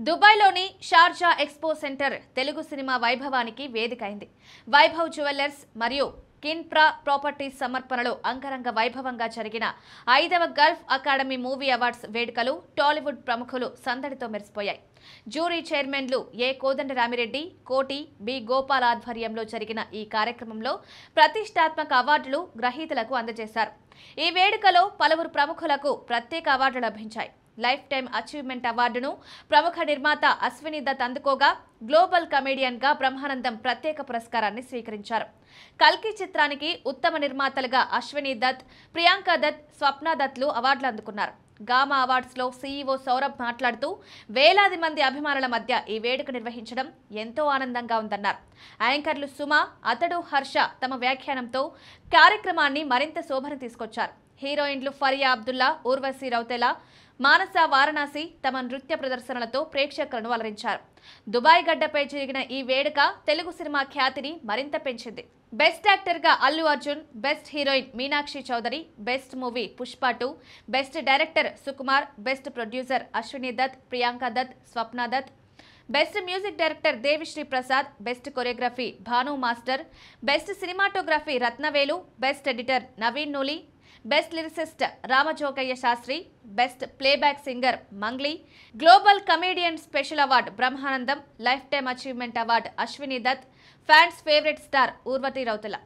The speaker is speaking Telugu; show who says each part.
Speaker 1: దుబాయ్లోని Sharjah expo center Telugu cinema వైభవానికి వేదికైంది. వైభవ్ జ్యువెలర్స్ మరియు కిన్ప్రా ప్రాపర్టీస్ సమర్పణలో అంగరంగ వైభవంగా జరిగిన 5వ గల్ఫ్ అకాడమీ మూవీ అవార్డ్స్ వేడుకలు టాలీవుడ్ ప్రముఖులు సందడితో మెరిసిపోయాయి. జ్యూరీ చైర్మన్లు ఏ కోదండరామిరెడ్డి, కోటి బి గోపాల్ ఆధ్వర్యంలో జరిగిన ఈ కార్యక్రమంలో ప్రతిష్టాత్మక అవార్డులు గ్రహీతలకు అందజేశారు. ఈ వేడుకలో పలువురు ప్రముఖులకు ప్రత్యేక అవార్డులు లభించాయి. లైఫ్ టైమ్ అచీవ్మెంట్ అవార్డును ప్రముఖ నిర్మాత అశ్విని దత్ అందుకోగా, గ్లోబల్ కమెడియన్ గా బ్రహ్మానందం ప్రత్యేక పురస్కారాన్ని స్వీకరించారు. కల్కి చిత్రానికి ఉత్తమ నిర్మాతలుగా అశ్విని దత్, ప్రియాంక దత్, స్వప్న దత్లు అవార్డులు అందుకున్నారు. గామా అవార్డ్స్ లో సీఈఓ సౌరభ్ మాట్లాడుతూ, వేలాది మంది అభిమానుల మధ్య ఈ వేడుక నిర్వహించడం ఎంతో ఆనందంగా ఉందన్నారు. యాంకర్లు సుమ, అతడు, హర్ష తమ వ్యాఖ్యానంతో కార్యక్రమాన్ని మరింత శోభను తీసుకొచ్చారు. హీరోయిన్లు ఫరియా అబ్దుల్లా, ఊర్వశి రౌతెలా, మానస వారణాసి తమ నృత్య ప్రదర్శనలతో ప్రేక్షకులను అలరించారు. దుబాయ్ గడ్డపై జరిగిన ఈ వేడుక తెలుగు సినిమా ఖ్యాతిని మరింత పెంచింది. బెస్ట్ యాక్టర్ గా Allu Arjun, best heroine Meenakshi Chaudhary, best movie Pushpa 2, best director Sukumar, best producer Ashwini Dutt, Priyanka Dutt, Swapna Dutt, best music director Devi Sri Prasad, best choreography Bhanu master, best cinematography Rathnavelu, best editor Naveen Nooli, best lyricist Ramajogayya Sastry, best playback singer Mangli, global comedian special award Brahmanandam, life time achievement award Ashwini Dutt, fans favourite star Urvashi Rautela.